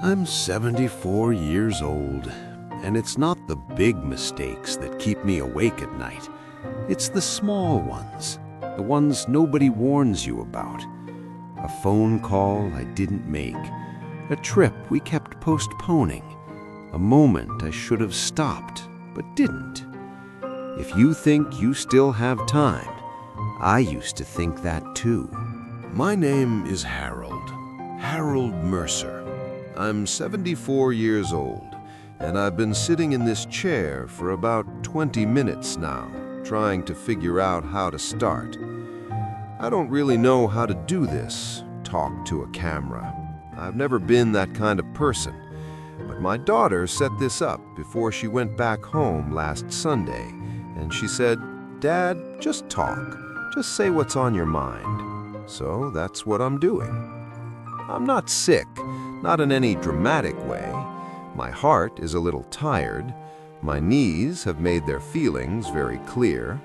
I'm 74 years old, and it's not the big mistakes that keep me awake at night. It's the small ones, the ones nobody warns you about. A phone call I didn't make, a trip we kept postponing, a moment I should have stopped but didn't. If you think you still have time, I used to think that too. My name is Harold Mercer. I'm 74 years old, and I've been sitting in this chair for about 20 minutes now, trying to figure out how to start. I don't really know how to do this, talk to a camera. I've never been that kind of person, but my daughter set this up before she went back home last Sunday, and she said, "Dad, just talk. Just say what's on your mind." So that's what I'm doing. I'm not sick, not in any dramatic way. My heart is a little tired. My knees have made their feelings very clear.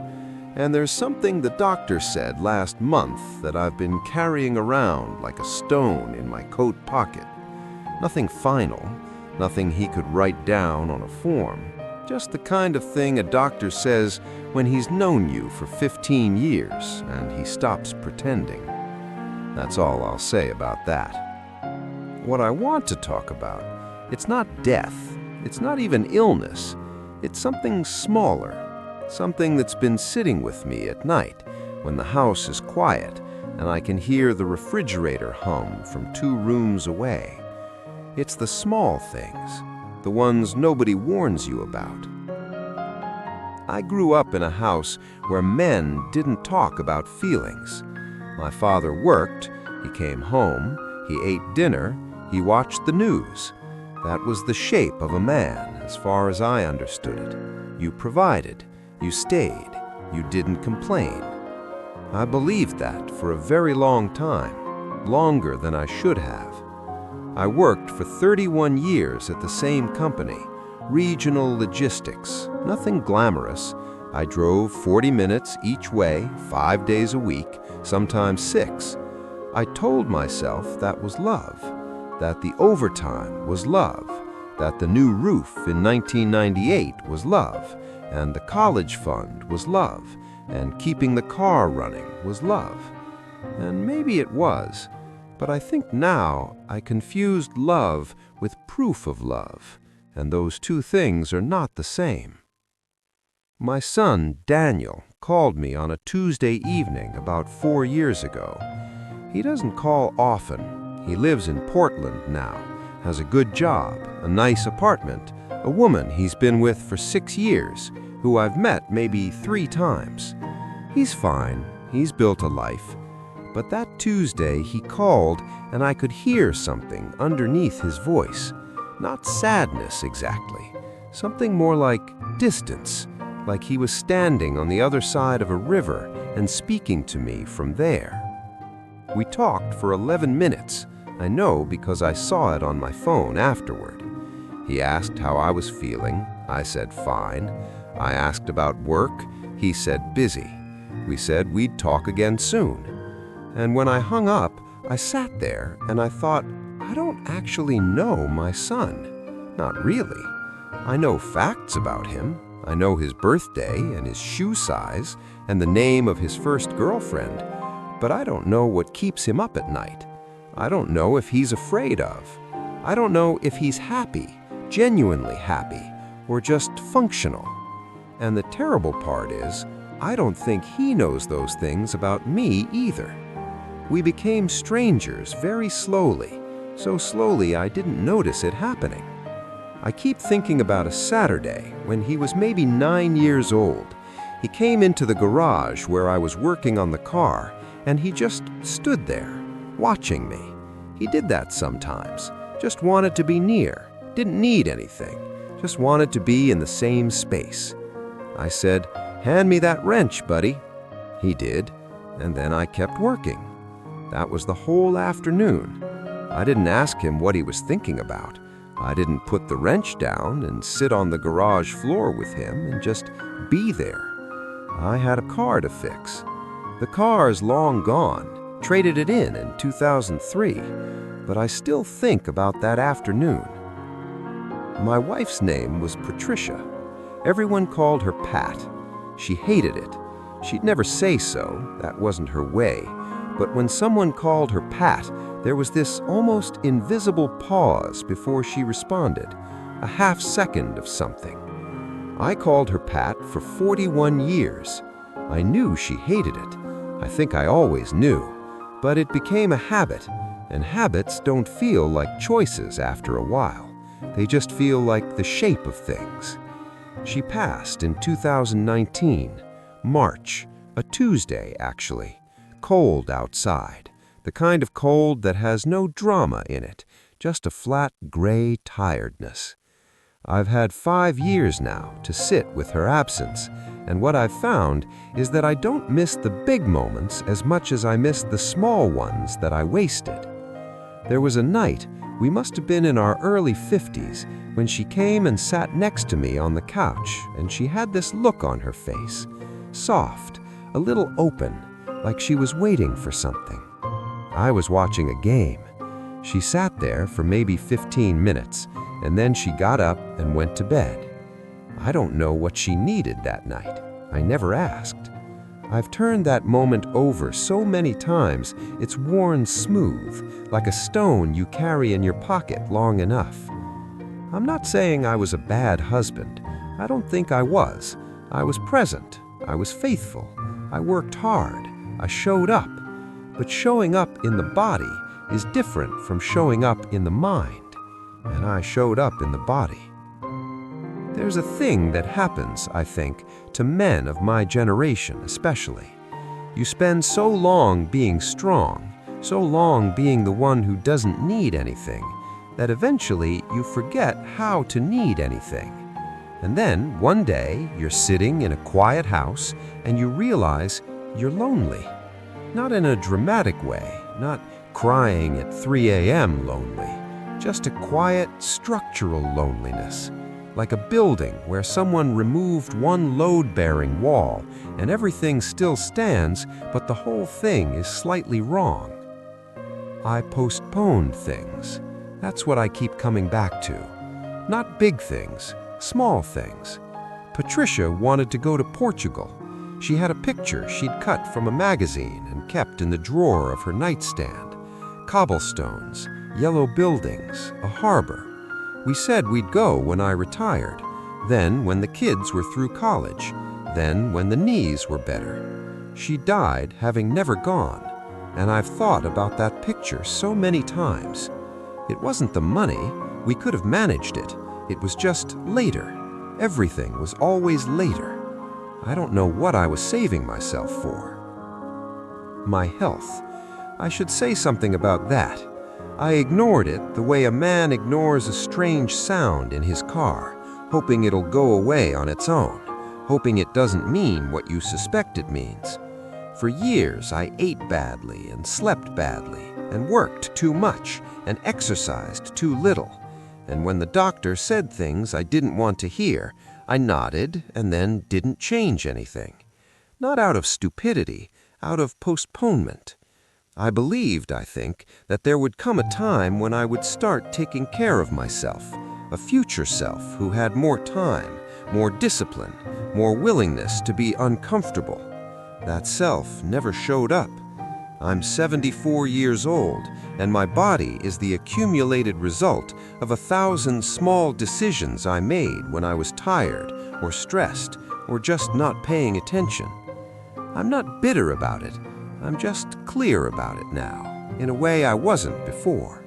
And there's something the doctor said last month that I've been carrying around like a stone in my coat pocket. Nothing final, nothing he could write down on a form. Just the kind of thing a doctor says when he's known you for 15 years and he stops pretending. That's all I'll say about that. What I want to talk about, it's not death, it's not even illness, it's something smaller, something that's been sitting with me at night when the house is quiet and I can hear the refrigerator hum from 2 rooms away. It's the small things, the ones nobody warns you about. I grew up in a house where men didn't talk about feelings. My father worked, he came home, he ate dinner, he watched the news. That was the shape of a man, as far as I understood it. You provided, you stayed, you didn't complain. I believed that for a very long time, longer than I should have. I worked for 31 years at the same company, Regional Logistics, nothing glamorous. I drove 40 minutes each way, 5 days a week, sometimes 6. I told myself that was love, that the overtime was love, that the new roof in 1998 was love, and the college fund was love, and keeping the car running was love. And maybe it was, but I think now I confused love with proof of love, and those two things are not the same. My son, Daniel, called me on a Tuesday evening about 4 years ago. He doesn't call often. He lives in Portland now, has a good job, a nice apartment, a woman he's been with for 6 years, who I've met maybe 3 times. He's fine, he's built a life. But that Tuesday he called and I could hear something underneath his voice. Not sadness exactly, something more like distance, like he was standing on the other side of a river and speaking to me from there. We talked for 11 minutes. I know because I saw it on my phone afterward. He asked how I was feeling. I said fine. I asked about work. He said busy. We said we'd talk again soon. And when I hung up, I sat there and I thought, I don't actually know my son. Not really. I know facts about him. I know his birthday and his shoe size and the name of his first girlfriend, but I don't know what keeps him up at night. I don't know if he's afraid of. I don't know if he's happy, genuinely happy, or just functional. And the terrible part is, I don't think he knows those things about me either. We became strangers very slowly, so slowly I didn't notice it happening. I keep thinking about a Saturday when he was maybe 9 years old. He came into the garage where I was working on the car, and he just stood there, watching me. He did that sometimes, just wanted to be near, didn't need anything, just wanted to be in the same space. I said, "Hand me that wrench, buddy." He did, and then I kept working. That was the whole afternoon. I didn't ask him what he was thinking about. I didn't put the wrench down and sit on the garage floor with him and just be there. I had a car to fix. The car's long gone, traded it in 2003. but I still think about that afternoon. My wife's name was Patricia. Everyone called her Pat. She hated it. She'd never say so, that wasn't her way. But when someone called her Pat, there was this almost invisible pause before she responded, a half second of something. I called her Pat for 41 years. I knew she hated it. I think I always knew. But it became a habit, and habits don't feel like choices after a while. They just feel like the shape of things. She passed in 2019, March, a Tuesday actually. Cold outside, the kind of cold that has no drama in it, just a flat gray tiredness. I've had 5 years now to sit with her absence, and what I've found is that I don't miss the big moments as much as I miss the small ones that I wasted. There was a night, we must have been in our early 50s, when she came and sat next to me on the couch, and she had this look on her face, soft, a little open, like she was waiting for something. I was watching a game. She sat there for maybe 15 minutes, and then she got up and went to bed. I don't know what she needed that night. I never asked. I've turned that moment over so many times, it's worn smooth, like a stone you carry in your pocket long enough. I'm not saying I was a bad husband. I don't think I was. I was present. I was faithful. I worked hard. I showed up. But showing up in the body is different from showing up in the mind. And I showed up in the body. There's a thing that happens, I think, to men of my generation especially. You spend so long being strong, so long being the one who doesn't need anything, that eventually you forget how to need anything. And then, one day, you're sitting in a quiet house and you realize you're lonely. Not in a dramatic way, not crying at 3 a.m. lonely, just a quiet, structural loneliness. Like a building where someone removed one load-bearing wall and everything still stands, but the whole thing is slightly wrong. I postponed things. That's what I keep coming back to. Not big things, small things. Patricia wanted to go to Portugal. She had a picture she'd cut from a magazine and kept in the drawer of her nightstand. Cobblestones, yellow buildings, a harbor. We said we'd go when I retired, then when the kids were through college, then when the knees were better. She died having never gone, and I've thought about that picture so many times. It wasn't the money, we could have managed it. It was just later. Everything was always later. I don't know what I was saving myself for. My health. I should say something about that. I ignored it the way a man ignores a strange sound in his car, hoping it'll go away on its own, hoping it doesn't mean what you suspect it means. For years, I ate badly and slept badly and worked too much and exercised too little. And when the doctor said things I didn't want to hear, I nodded and then didn't change anything. Not out of stupidity, out of postponement. I believed, I think, that there would come a time when I would start taking care of myself, a future self who had more time, more discipline, more willingness to be uncomfortable. That self never showed up. I'm 74 years old, and my body is the accumulated result of 1,000 small decisions I made when I was tired or stressed or just not paying attention. I'm not bitter about it. I'm just clear about it now, in a way I wasn't before.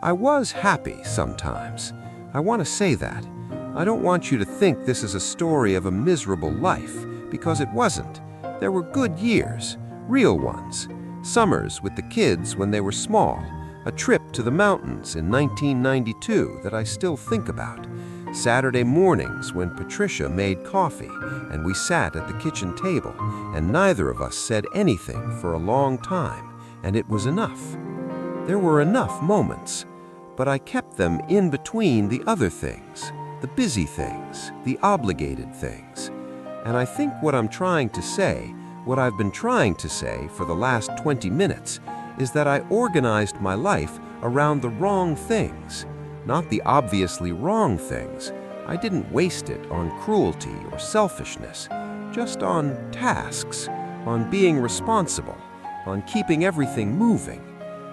I was happy sometimes. I want to say that. I don't want you to think this is a story of a miserable life, because it wasn't. There were good years, real ones. Summers with the kids when they were small. A trip to the mountains in 1992 that I still think about. Saturday mornings when Patricia made coffee and we sat at the kitchen table and neither of us said anything for a long time, and it was enough. There were enough moments, but I kept them in between the other things, the busy things, the obligated things. And I think what I'm trying to say, what I've been trying to say for the last 20 minutes, is that I organized my life around the wrong things, not the obviously wrong things. I didn't waste it on cruelty or selfishness, just on tasks, on being responsible, on keeping everything moving.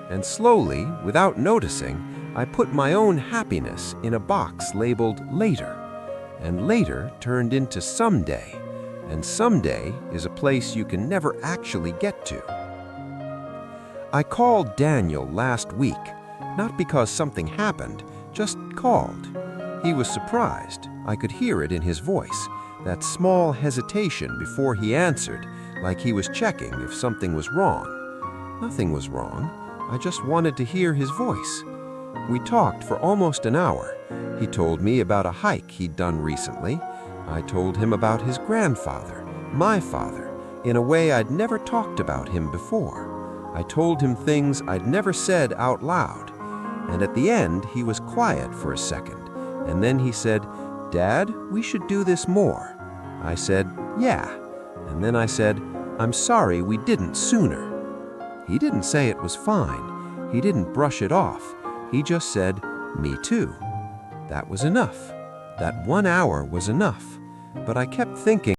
And slowly, without noticing, I put my own happiness in a box labeled later. And later turned into someday. And someday is a place you can never actually get to. I called Daniel last week, not because something happened, just called. He was surprised. I could hear it in his voice, that small hesitation before he answered, like he was checking if something was wrong. Nothing was wrong. I just wanted to hear his voice. We talked for almost an hour. He told me about a hike he'd done recently. I told him about his grandfather, my father, in a way I'd never talked about him before. I told him things I'd never said out loud. And at the end, he was quiet for a second. And then he said, "Dad, we should do this more." I said, "Yeah." And then I said, "I'm sorry we didn't sooner." He didn't say it was fine. He didn't brush it off. He just said, "Me too." That was enough. That 1 hour was enough. But I kept thinking,